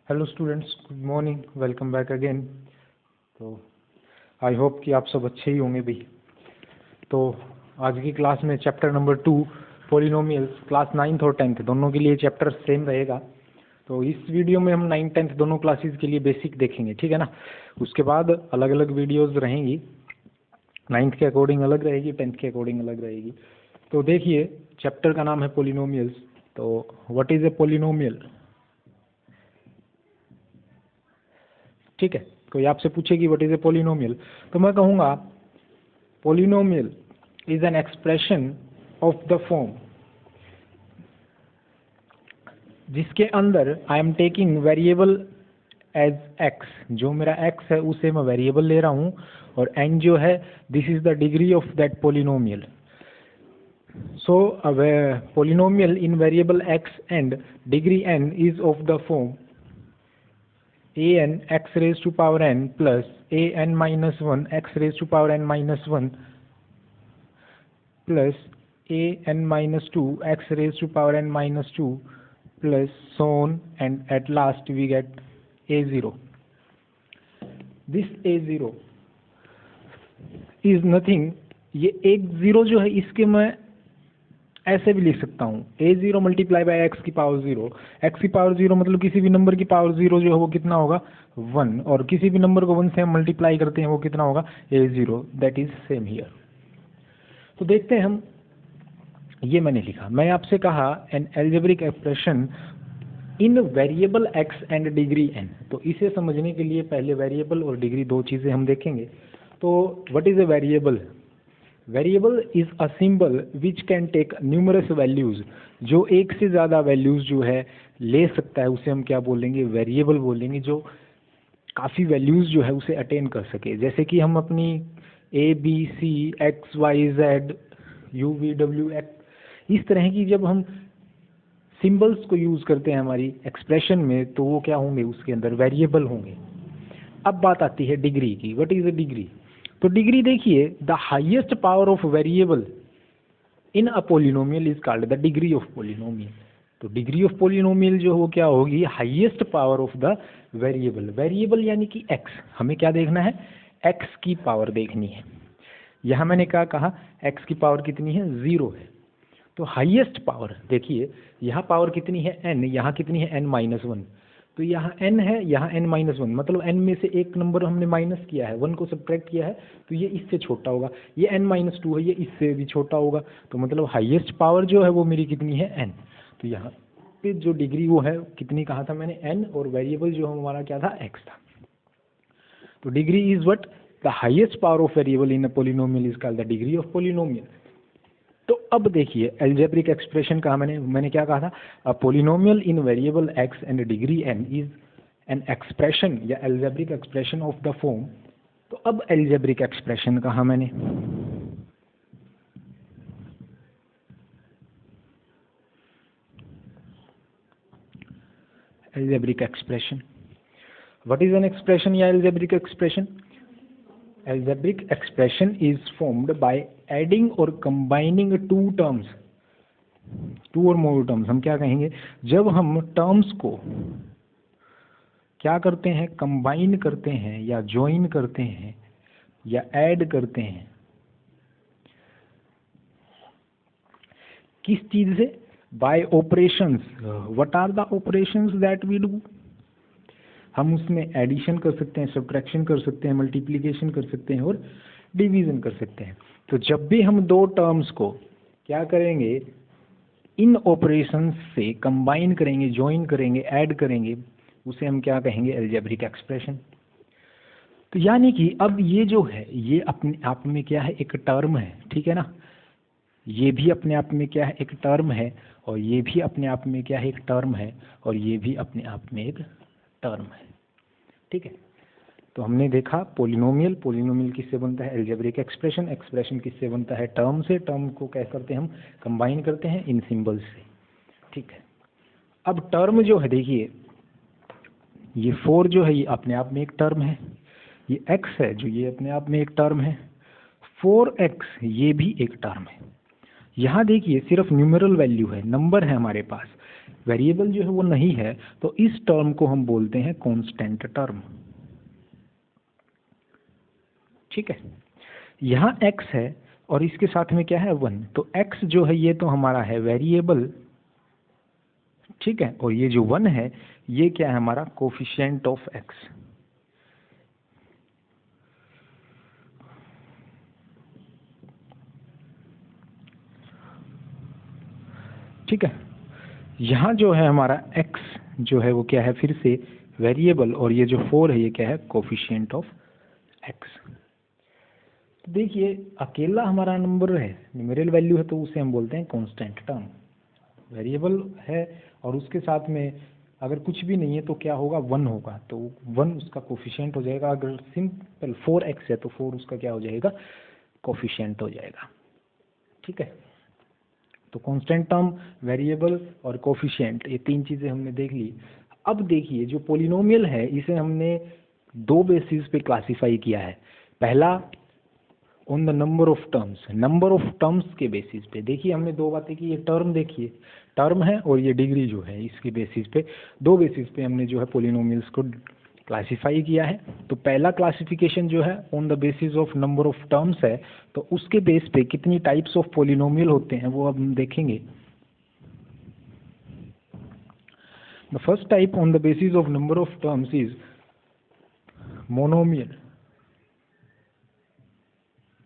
Hello students, good morning, welcome back again. तो I hope कि आप सब अच्छे ही होंगे भाई। तो आज की क्लास में chapter number 2 polynomials, class 9th और 10th दोनों के लिए चैप्टर सेम रहेगा। तो इस वीडियो में हम 9th 10th दोनों क्लासेस के लिए बेसिक देखेंगे, ठीक है ना। उसके बाद अलग अलग वीडियोस रहेंगी, 9th के अकॉर्डिंग अलग रहेगी, 10th के अकॉर्डिंग अलग रहेगी। तो देखिए, चैप्टर का नाम है पॉलिनोमियल्स। तो व्हाट इज़ ए पॉलिनोमियल, ठीक है। कोई आपसे पूछेगी व्हाट इज ए पॉलिनोमियल, तो मैं कहूँगा polynomial is an expression of the form जिसके अंदर I am taking variable as x. जो मेरा एक्स है उसे मैं वेरिएबल ले रहा हूँ, और एन जो है this is the degree of that polynomial. So polynomial in variable x and degree n is of the form an x raised to power n plus an minus 1 x raised to power n minus 1 plus an minus 2 x raised to power n minus 2 plus so on, and at last we get a0. This a0 is nothing, ये एक zero जो है इसके मैं ऐसे भी लिख सकता हूँ a0 मल्टीप्लाई बाय एक्स की पावर 0। एक्स की पावर 0 मतलब किसी भी नंबर की पावर 0 जो है वो कितना होगा 1, और किसी भी नंबर को 1 से हम मल्टीप्लाई करते हैं वो कितना होगा a0। That is same here. तो देखते हैं हम, ये मैंने लिखा, मैं आपसे कहा an algebraic expression in variable x and degree n। तो इसे समझने के लिए पहले वेरिएबल और डिग्री दो चीज़ें हम देखेंगे। तो what is a variable? Variable is a symbol which can take numerous values. जो एक से ज़्यादा वैल्यूज जो है ले सकता है उसे हम क्या बोलेंगे, वेरिएबल बोलेंगे। जो काफ़ी वैल्यूज जो है उसे अटेन कर सके, जैसे कि हम अपनी A B C X Y Z U V W X, इस तरह की जब हम सिंबल्स को यूज़ करते हैं हमारी एक्सप्रेशन में, तो वो क्या होंगे, उसके अंदर वेरिएबल होंगे। अब बात आती है डिग्री की। What is a degree? तो डिग्री देखिए, the highest power of variable in a polynomial is called the degree of polynomial. तो डिग्री ऑफ पोलिनोमियल जो वो क्या होगी, highest power of the variable. Variable यानी कि एक्स, हमें क्या देखना है, एक्स की पावर देखनी है। यहाँ मैंने क्या कहा, एक्स की पावर कितनी है, 0 है। तो हाईएस्ट पावर देखिए, यहाँ पावर कितनी है n, यहाँ कितनी है n-1। तो यहाँ n है, यहाँ n-1, मतलब n में से एक नंबर हमने माइनस किया है, 1 को सब्ट्रैक्ट किया है, तो ये इससे छोटा होगा। ये n-2 है, ये इससे भी छोटा होगा। तो मतलब हाईएस्ट पावर जो है वो मेरी कितनी है, n। तो यहाँ पे जो डिग्री वो है कितनी कहा था मैंने, n, और वेरिएबल जो हमारा क्या था, x था। तो degree is what, the highest power of variable in a polynomial is called the degree of polynomial. तो अब देखिए, एल्जेब्रिक एक्सप्रेशन कहा मैंने क्या कहा था, a polynomial in variable x and degree n is an expression या algebraic expression of the form. तो अब एल्जेब्रिक एक्सप्रेशन कहा मैंने, algebraic expression, what is an expression या algebraic expression? Algebraic expression is formed by adding or combining two terms, two or more terms। हम क्या कहेंगे, जब हम टर्म्स को क्या करते हैं, कंबाइन करते हैं या ज्वाइन करते हैं या ऐड करते हैं, किस चीज से, by operations. What are the operations that we do? हम उसमें एडिशन कर सकते हैं, सब्ट्रैक्शन कर सकते हैं, मल्टीप्लिकेशन कर सकते हैं और डिवीजन कर सकते हैं। तो जब भी हम दो टर्म्स को क्या करेंगे, इन ऑपरेशंस से कंबाइन करेंगे, ज्वाइन करेंगे, ऐड करेंगे, उसे हम क्या कहेंगे, एल्जेब्रिक एक्सप्रेशन। तो यानी कि अब ये जो है ये अपने आप में क्या है, एक टर्म है, ठीक है ना। ये भी अपने आप में क्या है, एक टर्म है, और ये भी अपने आप में क्या है, एक टर्म है, और ये भी अपने आप में एक टर्म है, ठीक है। तो हमने देखा पोलिनोमियल, पोलिनोमियल किससे बनता है, एल्जेब्रिक एक्सप्रेशन, एक्सप्रेशन किससे बनता है, टर्म से। टर्म को क्या करते हैं हम, कंबाइन करते हैं इन सिंबल्स से, ठीक है। अब टर्म जो है देखिए, ये 4 जो है ये अपने आप में एक टर्म है, ये x है जो ये अपने आप में एक टर्म है, 4x ये भी एक टर्म है। यहाँ देखिए सिर्फ न्यूमेरल वैल्यू है, नंबर है हमारे पास, वेरिएबल जो है वो नहीं है, तो इस टर्म को हम बोलते हैं कांस्टेंट टर्म। ठीक है, यहाँ x है और इसके साथ में क्या है 1, तो x जो है ये तो हमारा है वेरिएबल, ठीक है, और ये जो 1 है ये क्या है हमारा कोफिशिएंट ऑफ x। ठीक है, यहाँ जो है हमारा x जो है वो क्या है फिर से वेरिएबल, और ये जो 4 है ये क्या है कोफिशिएंट ऑफ x। देखिए अकेला हमारा नंबर है, न्यूमेरिकल वैल्यू है, तो उसे हम बोलते हैं कांस्टेंट टर्म। वेरिएबल है और उसके साथ में अगर कुछ भी नहीं है तो क्या होगा 1 होगा, तो 1 उसका कोफिशिएंट हो जाएगा। अगर सिंपल 4x है तो 4 उसका क्या हो जाएगा कोफिशिएंट हो जाएगा। ठीक है, तो कांस्टेंट टर्म, वेरिएबल और कोफिशिएंट, ये 3 चीज़ें हमने देख ली। अब देखिए जो पोलिनोमियल है इसे हमने 2 बेसिस पे क्लासिफाई किया है। पहला on the number of terms, number of terms के बेसिस पे। देखिए हमने 2 बातें की, ये टर्म देखिए टर्म है और ये डिग्री जो है, इसके बेसिस पे 2 बेसिस पे हमने जो है पोलिनोमियल्स को क्लासिफाई किया है। तो पहला क्लासिफिकेशन जो है on the basis of number of terms है, तो उसके बेस पे कितनी टाइप्स ऑफ पोलिनोमियल होते हैं वो अब हम देखेंगे। The first type on the basis of number of terms is monomial,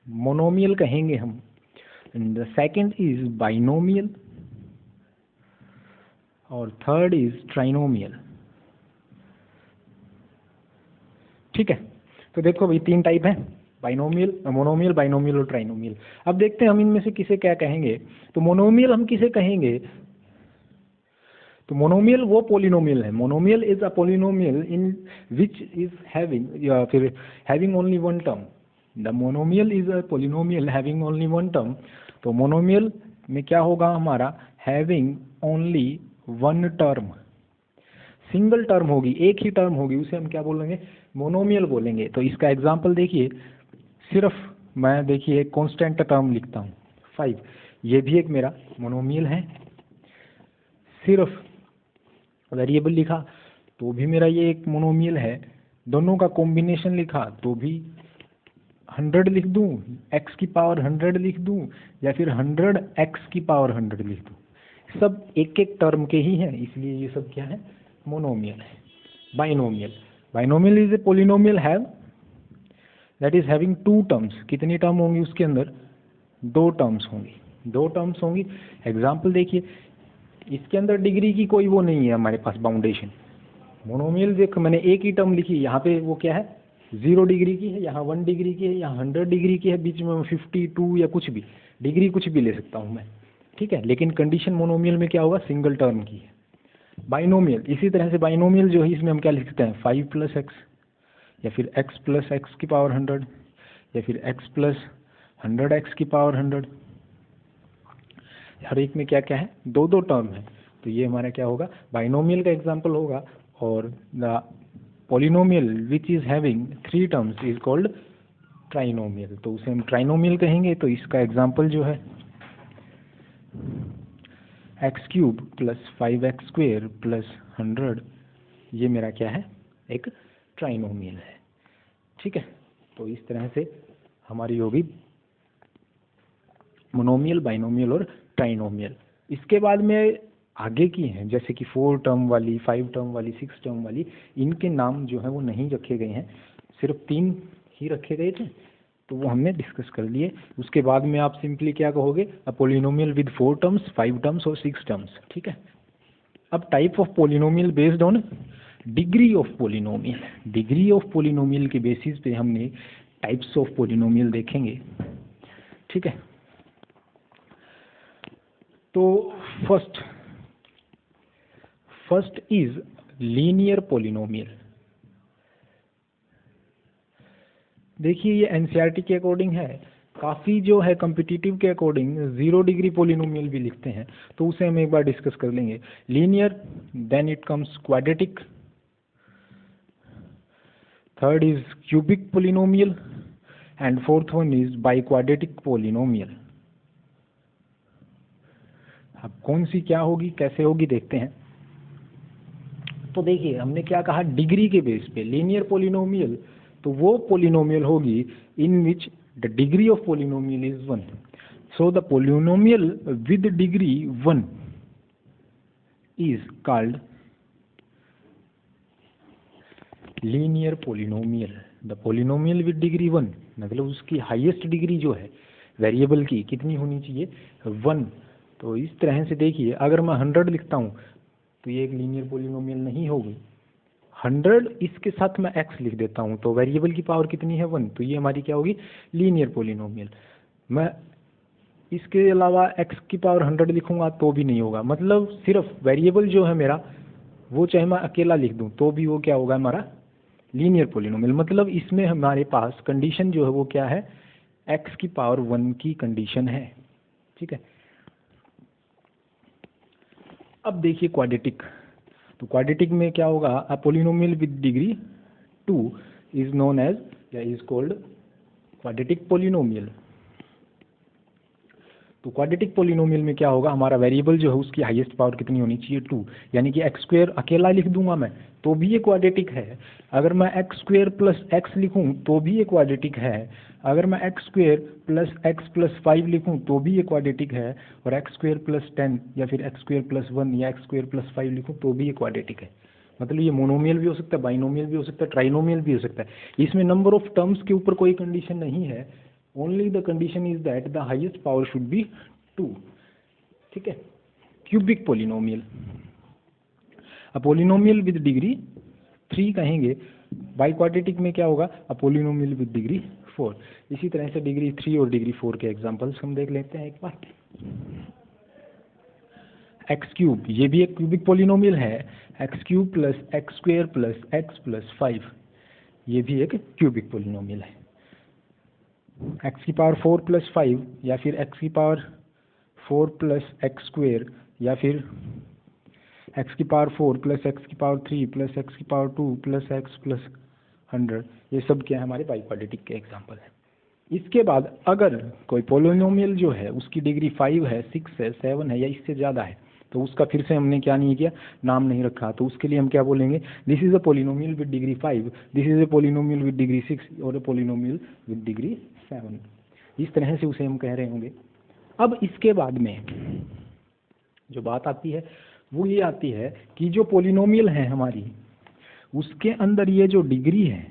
monomial कहेंगे हम। And the second is binomial और थर्ड इज ट्राइनोमियल। ठीक है, तो देखो भाई 3 टाइप हैं, बाइनोमियल, मोनोमियल, बाइनोमियल और ट्राइनोमियल। अब देखते हैं हम इनमें से किसे क्या कहेंगे। तो मोनोमियल हम किसे कहेंगे, तो मोनोमियल वो पोलिनोमियल है, monomial is a polynomial in which is having या फिर having only 1 term. The monomial is a polynomial having only 1 term. तो मोनोमियल में क्या होगा हमारा having only 1 term, single term होगी, एक ही टर्म होगी, उसे हम क्या बोलेंगे मोनोमियल बोलेंगे। तो इसका एग्जांपल देखिए, सिर्फ मैं देखिए एक कांस्टेंट टर्म लिखता हूँ 5, ये भी एक मेरा मोनोमियल है। सिर्फ वेरिएबल लिखा तो भी मेरा ये एक मोनोमियल है। दोनों का कॉम्बिनेशन लिखा तो भी 100 लिख दूँ, x की पावर 100 लिख दूँ, या फिर 100 x की पावर 100 लिख दूँ, सब एक एक टर्म के ही हैं, इसलिए ये सब क्या है मोनोमियल है। Binomial, binomial is a polynomial have that is having 2 terms. कितनी टर्म होंगी उसके अंदर 2 टर्म्स होंगी, 2 टर्म्स होंगी। एग्जाम्पल देखिए, इसके अंदर डिग्री की कोई वो नहीं है हमारे पास बाउंडेशन। मोनोमियल देखो मैंने एक ही टर्म लिखी, यहाँ पे वो क्या है 0 डिग्री की है, यहाँ 1 डिग्री की है, यहाँ 100 डिग्री की है, बीच में 52 या कुछ भी डिग्री कुछ भी ले सकता हूँ मैं। ठीक है, लेकिन कंडीशन मोनोमियल में क्या होगा सिंगल टर्म की है। बाइनोमियल इसी तरह से, बाइनोमियल जो है इसमें हम क्या लिख सकते हैं 5 + x, या फिर x + x की पावर 100, या फिर x + 100x की पावर 100। हर एक में क्या क्या है 2 टर्म है, तो ये हमारा क्या होगा बाइनोमियल का एग्जांपल होगा। और the polynomial which is having 3 terms is called trinomial, तो उसे हम ट्राइनोमियल कहेंगे। तो इसका एग्जांपल जो है x³ + 5x² + 100, ये मेरा क्या है एक ट्राइनोमियल है। ठीक है, तो इस तरह से हमारी होगी मोनोमियल, बाइनोमियल और ट्राइनोमियल। इसके बाद में आगे की हैं जैसे कि 4 टर्म वाली, 5 टर्म वाली, 6 टर्म वाली, इनके नाम जो है वो नहीं रखे गए हैं, सिर्फ 3 ही रखे गए थे, तो वो हमने डिस्कस कर लिए। उसके बाद में आप सिंपली क्या कहोगे अ पोलिनोमियल विद 4 टर्म्स, 5 टर्म्स और 6 टर्म्स। ठीक है, अब type of polynomial based on degree of polynomial, degree of polynomial के बेसिस पे हमने टाइप्स ऑफ पोलिनोमियल देखेंगे। ठीक है, तो फर्स्ट इज लीनियर पोलिनोमियल। देखिए ये एनसीईआरटी के अकॉर्डिंग है, काफ़ी जो है कॉम्पिटिटिव के अकॉर्डिंग 0 डिग्री पोलिनोमियल भी लिखते हैं, तो उसे हम एक बार डिस्कस कर लेंगे। Linear, then it comes quadratic, third is cubic polynomial, and fourth one is biquadratic polynomial. अब कौन सी क्या होगी कैसे होगी देखते हैं। तो देखिए हमने क्या कहा, डिग्री के बेस पे लीनियर पोलिनोमियल, तो वो पोलिनोमियल होगी in which the degree of polynomial is 1. So the polynomial with degree 1 is called linear polynomial. The polynomial with degree 1 मतलब उसकी हाईएस्ट डिग्री जो है वेरिएबल की कितनी होनी चाहिए, 1. तो इस तरह से देखिए अगर मैं 100 लिखता हूँ तो ये एक लीनियर पोलिनोमियल नहीं होगी. 100 इसके साथ मैं x लिख देता हूँ तो वेरिएबल की पावर कितनी है, 1. तो ये हमारी क्या होगी, लीनियर पोलिनोमियल. मैं इसके अलावा x की पावर 100 लिखूंगा तो भी नहीं होगा. मतलब सिर्फ वेरिएबल जो है मेरा वो चाहे मैं अकेला लिख दूं तो भी वो क्या होगा, हमारा लीनियर पोलिनोमियल. मतलब इसमें हमारे पास कंडीशन जो है वो क्या है, x की पावर 1 की कंडीशन है. ठीक है. अब देखिए क्वाड्रेटिक. तो क्वाड्रेटिक में क्या होगा, a polynomial with degree 2 is known as या इज कॉल्ड क्वाड्रेटिक पोलिनोमियल. तो क्वाड्रेटिक पोलिनोमियल में क्या होगा, हमारा वेरिएबल जो है उसकी हाईएस्ट पावर कितनी होनी चाहिए, 2. यानी कि एक्स स्क्वायर अकेला लिख दूंगा मैं तो भी ये क्वाड्रेटिक है. अगर मैं एक्स स्क्वायर प्लस एक्स लिखूं तो भी ये क्वाड्रेटिक है. अगर मैं x square plus x plus 5 लिखूं तो भी ये क्वाड्रेटिक है. और एक्स स्क्वायर प्लस 10 या फिर एक्स स्क्वायर प्लस 1 या एक्स स्क्वायर प्लस 5 लिखूं तो भी ये क्वाड्रेटिक है. मतलब ये मोनोमियल भी हो सकता है, बाइनोमियल भी हो सकता है, ट्राइनोमियल भी हो सकता है. इसमें नंबर ऑफ टर्म्स के ऊपर कोई कंडीशन नहीं है. only the condition is that the highest power should be 2. ठीक है. Cubic polynomial, a polynomial with degree 3 कहेंगे. बाई क्वाड्रेटिक में क्या होगा, अ पोलिनोमियल विद डिग्री 4. इसी तरह से डिग्री 3 और डिग्री 4 के एग्जांपल्स हम देख लेते हैं एक बार. एक्स क्यूब, ये भी एक क्यूबिक पोलिनोमियल है. X cube plus x square plus x plus 5, ये भी एक क्यूबिक पोलिनोमियल है. एक्स की पावर 4 प्लस 5 या फिर एक्स की पावर 4 प्लस एक्स स्क्वेयर या फिर एक्स की पावर 4 प्लस एक्स की पावर 3 प्लस एक्स की पावर 2 प्लस एक्स प्लस 100, ये सब क्या है, हमारे बाई क्वाड्रेटिक के एग्जांपल है. इसके बाद अगर कोई पोलिनोमियल जो है उसकी डिग्री 5 है, 6 है, 7 है या इससे ज़्यादा है तो उसका फिर से हमने क्या नहीं किया, नाम नहीं रखा. तो उसके लिए हम क्या बोलेंगे, this is a polynomial with degree 5, this is a polynomial with degree 6 और अ पोलिनोमियल विद डिग्री 7. इस तरह से उसे हम कह रहे होंगे. अब इसके बाद में जो बात आती है वो ये आती है कि जो पोलिनोमियल है हमारी उसके अंदर ये जो डिग्री है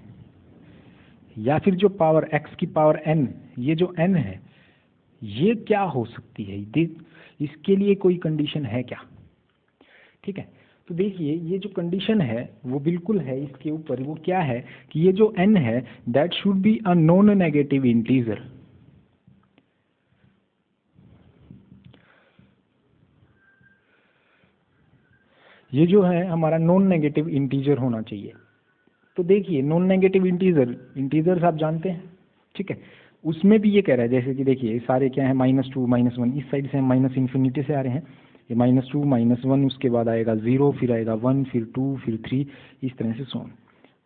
या फिर जो पावर x की पावर n, ये जो n है ये क्या हो सकती है, इसके लिए कोई कंडीशन है क्या. ठीक है. तो देखिए ये जो कंडीशन है वो बिल्कुल है इसके ऊपर. वो क्या है कि ये जो n है that should be a non negative integer. ये जो है हमारा नॉन नेगेटिव इंटीजर होना चाहिए. तो देखिए नॉन नेगेटिव इंटीजर्स आप जानते हैं. ठीक है. उसमें भी ये कह रहा है जैसे कि देखिए सारे क्या है, -2 -1, इस साइड से हम माइनस इन्फिनिटी से आ रहे हैं. ये -2 -1 उसके बाद आएगा 0 फिर आएगा 1 फिर 2 फिर 3, इस तरह से सोन.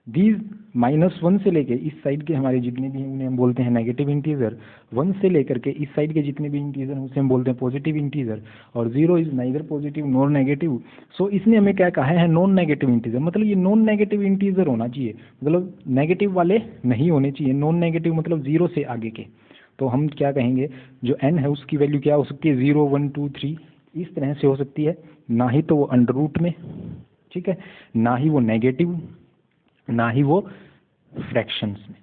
दीज -1 से लेके इस साइड के हमारे जितने भी हैं उन्हें हम बोलते हैं नेगेटिव इंटीजर. 1 से लेकर के इस साइड के जितने भी इंटीजर हैं उसे हम बोलते हैं पॉजिटिव इंटीजर. और 0 is neither positive nor negative. So इसने हमें क्या कहा है, नॉन नेगेटिव इंटीजर. मतलब ये नॉन नेगेटिव इंटीजर होना चाहिए, मतलब नेगेटिव वाले नहीं होने चाहिए. नॉन नेगेटिव मतलब 0 से आगे के. तो हम क्या कहेंगे, जो n है उसकी वैल्यू क्या हो सकती है, 0 1 2 3 इस तरह से हो सकती है. ना ही तो वो अंडर रूट में, ठीक है, ना ही वो नेगेटिव, ना ही वो फ्रैक्शंस में.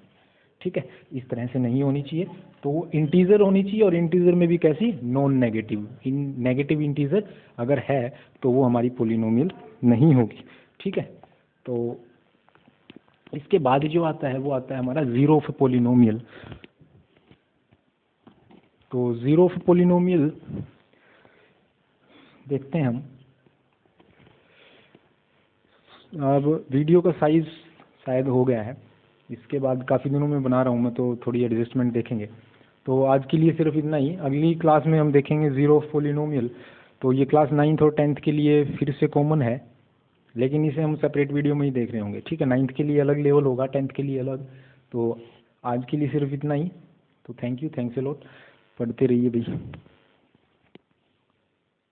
ठीक है. इस तरह से नहीं होनी चाहिए. तो वो इंटीजर होनी चाहिए और इंटीजर में भी कैसी, नॉन नेगेटिव. नेगेटिव इंटीजर अगर है तो वो हमारी पोलिनोमियल नहीं होगी. ठीक है. तो इसके बाद जो आता है वो आता है हमारा जीरो ऑफ पोलिनोमियल. तो जीरो ऑफ पोलिनोमियल देखते हैं हम. अब वीडियो का साइज शायद हो गया है, इसके बाद काफ़ी दिनों में बना रहा हूँ मैं तो थोड़ी एडजस्टमेंट देखेंगे. तो आज के लिए सिर्फ इतना ही. अगली क्लास में हम देखेंगे जीरो ऑफ पोलिनोमियल. तो ये क्लास 9th और 10th के लिए फिर से कॉमन है, लेकिन इसे हम सेपरेट वीडियो में ही देख रहे होंगे. ठीक है. 9th के लिए अलग लेवल होगा, 10th के लिए अलग. तो आज के लिए सिर्फ इतना ही. तो thank you, thanks a lot. पढ़ते रहिए भाई.